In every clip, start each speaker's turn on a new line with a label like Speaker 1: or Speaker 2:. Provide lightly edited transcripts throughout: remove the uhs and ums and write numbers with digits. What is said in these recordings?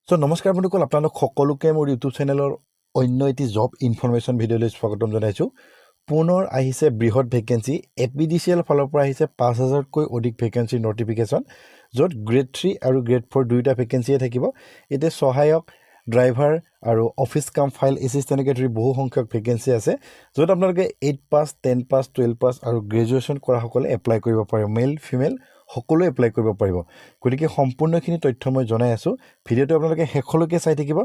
Speaker 1: So নমস্কাৰ বন্ধুসকল, আপোনালোক সকলোকে মোৰ ইউটিউব চেনেলৰ অন্য এটি জব ইনফৰমেশ্যন ভিডিঅ'লৈ স্বাগতম জনাইছোঁ। পুনৰ আহিছে বৃহৎ ভেকেঞ্চি। APDCL ফালৰ পৰা আহিছে 5000তকৈ অধিক ভেকেঞ্চিৰ নটিফিকেশ্যন, য'ত গ্ৰেড 3 আৰু গ্ৰেড 4 দুয়োটা ভেকেঞ্চিয়ে থাকিব। এতিয়া সহায়ক, ড্ৰাইভাৰ আৰু অফিচ কাম ফাইল এছিষ্টেণ্টকে ধৰি বহু সংখ্যক ভেকেঞ্চি আছে, য'ত আপোনালোকে 8 পাছ, 10 পাছ, 12 পাছ আৰু গ্ৰেজুৱেশ্যন কৰাসকলে এপ্লাই কৰিব পাৰিব। মেল ফিমেল সকলোৱে এপ্লাই কৰিব পাৰিব। গতিকে সম্পূৰ্ণখিনি তথ্য মই জনাই আছোঁ। ভিডিঅ'টো আপোনালোকে শেষলৈকে চাই থাকিব।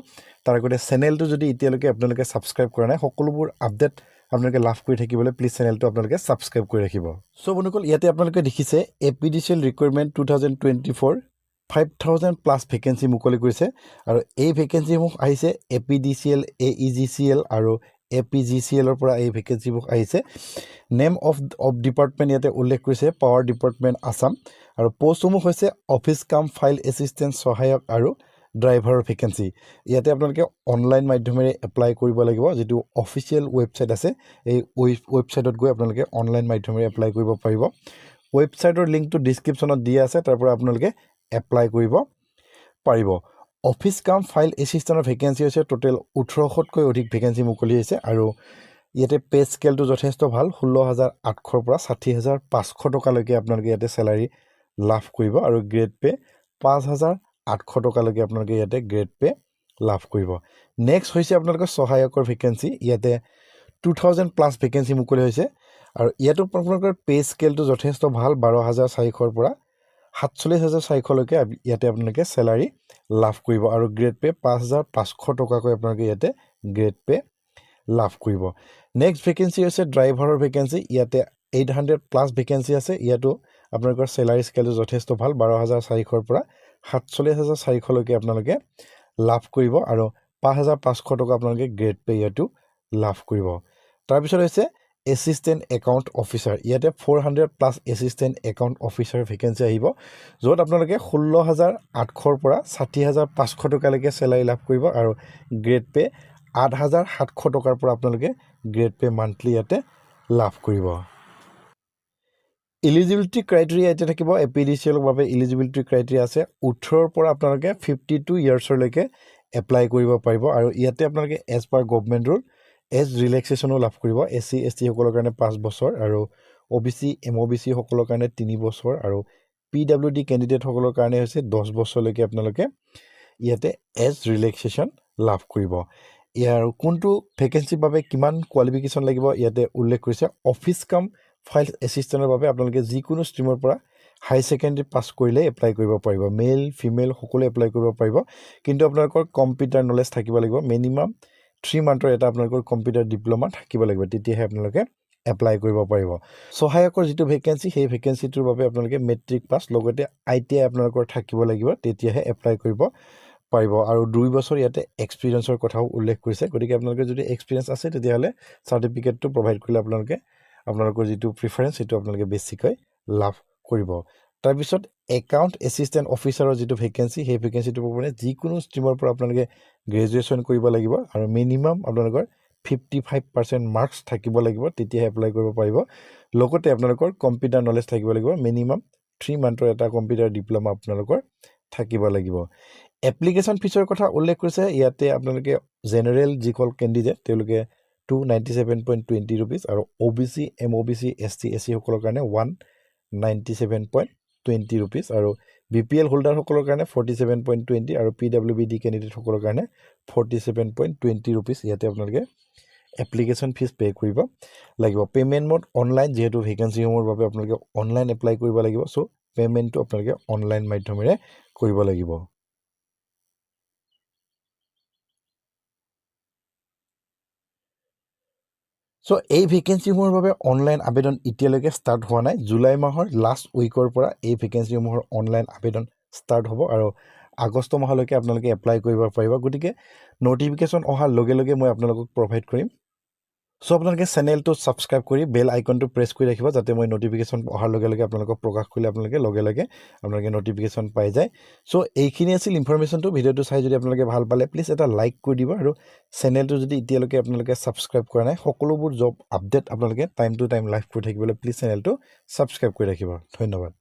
Speaker 1: তাৰ আগতে চেনেলটো যদি এতিয়ালৈকে আপোনালোকে ছাবস্ক্ৰাইব কৰা নাই, সকলোবোৰ আপডেট আপোনালোকে লাভ কৰি থাকিবলৈ প্লিজ চেনেলটো আপোনালোকে ছাবস্ক্ৰাইব কৰি ৰাখিব। চ' বন্ধুসকল, ইয়াতে আপোনালোকে দেখিছে APDCL ৰিকুৱাৰমেণ্ট 2024 5000+ ভেকেঞ্চি মুকলি কৰিছে। আৰু এই ভেকেঞ্চিসমূহ আহিছে APDCL, AEGCL আৰু APGCLৰ পৰা এই ভেকেঞ্চিবোৰ আহিছে। নেম অফ ডিপাৰ্টমেণ্ট ইয়াতে উল্লেখ কৰিছে পাৱাৰ ডিপাৰ্টমেণ্ট আছাম। আৰু পষ্টসমূহ হৈছে অফিচ কাম ফাইল এছিষ্টেণ্ট, সহায়ক আৰু ড্ৰাইভাৰৰ ভেকেঞ্চি। ইয়াতে আপোনালোকে অনলাইন মাধ্যমেৰে এপ্লাই কৰিব লাগিব। যিটো অফিচিয়েল ৱেবছাইট আছে, এই ৱেবছাইটত গৈ আপোনালোকে অনলাইন মাধ্যমেৰে এপ্লাই কৰিব পাৰিব। ৱেবছাইটৰ লিংকটো ডিছক্ৰিপশ্যনত দিয়া আছে, তাৰ পৰা আপোনালোকে এপ্লাই কৰিব পাৰিব। অফিচ কাম ফাইল এছিষ্টেণ্টৰ ভেকেঞ্চি হৈছে টোটেল 1800তকৈ অধিক ভেকেঞ্চি মুকলি হৈছে। আৰু ইয়াতে পে স্কেলটো যথেষ্ট ভাল। 16,800ৰ পৰা 60,500 টকালৈকে আপোনালোকে ইয়াতে চেলাৰী লাভ কৰিব। আৰু গ্ৰেড পে 5,800 টকালৈকে আপোনালোকে ইয়াতে গ্ৰেড পে লাভ কৰিব। নেক্সট হৈছে আপোনালোকৰ সহায়কৰ ভেকেঞ্চি। ইয়াতে 2000+ ভেকেঞ্চি মুকলি হৈছে। আৰু ইয়াতো আপোনালোকৰ পে স্কেলটো যথেষ্ট ভাল। 12,400ৰ পৰা 47,400লৈকে ইয়াতে আপোনালোকে চেলাৰী লাভ কৰিব। আৰু গ্ৰেড পে 5,500 টকাকৈ আপোনালোকে ইয়াতে গ্ৰেড পে লাভ কৰিব। নেক্সট ভেকেঞ্চি হৈছে ড্ৰাইভাৰৰ ভেকেঞ্চি। ইয়াতে 800+ ভেকেঞ্চি আছে। ইয়াতো আপোনালোকৰ চেলাৰী স্কেলটো যথেষ্ট ভাল। 12,400ৰ পৰা 47,400লৈকে আপোনালোকে লাভ কৰিব। আৰু 5,500 টকা আপোনালোকে গ্ৰেড পে ইয়াতো লাভ কৰিব। তাৰপিছত হৈছে এছিষ্টেণ্ট একাউণ্ট অফিচাৰ। ইয়াতে 400+ এছিষ্টেণ্ট একাউণ্ট অফিচাৰ ভেকেঞ্চি আহিব, য'ত আপোনালোকে 16,800ৰ পৰা 60,500 টকালৈকে চেলাৰী লাভ কৰিব। আৰু গ্ৰেড পে 8,700 টকাৰ পৰা আপোনালোকে গ্ৰেড পে মান্থলি ইয়াতে লাভ কৰিব। ইলিজিবিলিটি ক্ৰাইটেৰিয়া ইয়াতে থাকিব। APDCLৰ বাবে ইলিজিবিলিটি ক্ৰাইটেৰিয়া আছে 18ৰ পৰা আপোনালোকে 52 ইয়াৰ্ছলৈকে এপ্লাই কৰিব পাৰিব। আৰু ইয়াতে আপোনালোকে as per government rule as ৰিলেক্সেশ্যনো লাভ কৰিব। SC ST সকলৰ কাৰণে 5 বছৰ, আৰু OBC MOBC সকলৰ কাৰণে 3 বছৰ, আৰু PWD কেণ্ডিডেটসকলৰ কাৰণে হৈছে 10 বছৰলৈকে আপোনালোকে ইয়াতে এজ ৰিলেক্সেশ্যন লাভ কৰিব। ইয়াৰ কোনটো ভেকেঞ্চিৰ বাবে কিমান কোৱালিফিকেশ্যন লাগিব ইয়াতে উল্লেখ কৰিছে। অফিচ কাম ফাইল এছিষ্টেণ্টৰ বাবে আপোনালোকে যিকোনো ষ্ট্ৰীমৰ পৰা হাই ছেকেণ্ডেৰী পাছ কৰিলে এপ্লাই কৰিব পাৰিব। মেল ফিমেল সকলোৱে এপ্লাই কৰিব পাৰিব। কিন্তু আপোনালোকৰ কম্পিউটাৰ নলেজ থাকিব লাগিব। মিনিমাম 3 মান্থৰ এটা আপোনালোকৰ কম্পিউটাৰ ডিপ্ল'মা থাকিব লাগিব, তেতিয়াহে আপোনালোকে এপ্লাই কৰিব পাৰিব। সহায়কৰ যিটো ভেকেঞ্চি, সেই ভেকেঞ্চিটোৰ বাবে আপোনালোকে মেট্ৰিক পাছ লগতে ITI আপোনালোকৰ থাকিব লাগিব, তেতিয়াহে এপ্লাই কৰিব পাৰিব। আৰু 2 বছৰ ইয়াতে এক্সপিৰিয়েঞ্চৰ কথাও উল্লেখ কৰিছে। গতিকে আপোনালোকে যদি এক্সপিৰিয়েঞ্চ আছে, তেতিয়াহ'লে চাৰ্টিফিকেটটো প্ৰভাইড কৰিলে আপোনালোকৰ যিটো প্ৰিফাৰেঞ্চ সেইটো আপোনালোকে বেছিকৈ লাভ কৰিব। তাৰপিছত একাউণ্ট এছিষ্টেণ্ট অফিচাৰৰ যিটো ভেকেঞ্চি, সেই ভেকেঞ্চিটোৰ মানে যিকোনো ষ্ট্ৰীমৰ পৰা আপোনালোকে গ্ৰেজুৱেশ্যন কৰিব লাগিব। আৰু মিনিমাম আপোনালোকৰ 55% মাৰ্কছ থাকিব লাগিব, তেতিয়াহে এপ্লাই কৰিব পাৰিব। লগতে আপোনালোকৰ কম্পিউটাৰ নলেজ থাকিব লাগিব। মিনিমাম 3 মান্থৰ এটা কম্পিউটাৰ ডিপ্ল'মা আপোনালোকৰ থাকিব লাগিব। এপ্লিকেশ্যন ফিছৰ কথা উল্লেখ কৰিছে। ইয়াতে আপোনালোকে জেনেৰেল যিসকল কেণ্ডিডেট তেওঁলোকে 297.20 ৰুপিজ, আৰু OBC MOBC ST SC সকলৰ কাৰণে 197.20 ৰুপিজ, আৰু BPL হোল্ডাৰসকলৰ কাৰণে 47.20, আৰু PWBD কেণ্ডিডেটসকলৰ কাৰণে 47.20 ৰুপিজ ইয়াতে আপোনালোকে এপ্লিকেশ্যন ফিজ পে' কৰিব লাগিব। পে'মেণ্ট মোড অনলাইন, যিহেতু ভেকেঞ্চিসমূহৰ বাবে আপোনালোকে অনলাইন এপ্লাই কৰিব লাগিব। চ' পে'মেণ্টটো আপোনালোকে অনলাইন মাধ্যমেৰে কৰিব লাগিব। চ' এই ভেকেঞ্চিসমূহৰ বাবে অনলাইন আবেদন এতিয়ালৈকে ষ্টাৰ্ট হোৱা নাই। জুলাই মাহৰ লাষ্ট উইকৰ পৰা এই ভেকেঞ্চিসমূহৰ অনলাইন আবেদন ষ্টাৰ্ট হ'ব, আৰু আগষ্ট মাহলৈকে আপোনালোকে এপ্লাই কৰিব পাৰিব। গতিকে ন'টিফিকেশ্যন অহাৰ লগে লগে মই আপোনালোকক প্ৰভাইড কৰিম। চ' আপোনালোকে চেনেলটো ছাবস্ক্ৰাইব কৰি বেল আইকনটো প্ৰেছ কৰি ৰাখিব, যাতে মই ন'টিফিকেশ্যন অহাৰ লগে লগে আপোনালোকক প্ৰকাশ কৰিলে আপোনালোকে ন'টিফিকেশ্যন পাই যায়। চ' এইখিনি আছিল ইনফৰমেশ্যনটো। ভিডিঅ'টো চাই যদি আপোনালোকে ভাল পালে প্লিজ এটা লাইক কৰি দিব। আৰু চেনেলটো যদি এতিয়ালৈকে আপোনালোকে ছাবস্ক্ৰাইব কৰা নাই, সকলোবোৰ জব আপডেট আপোনালোকে টাইম টু টাইম লাইভ কৰি থাকিবলৈ প্লিজ চেনেলটো ছাবস্ক্ৰাইব কৰি ৰাখিব। ধন্যবাদ।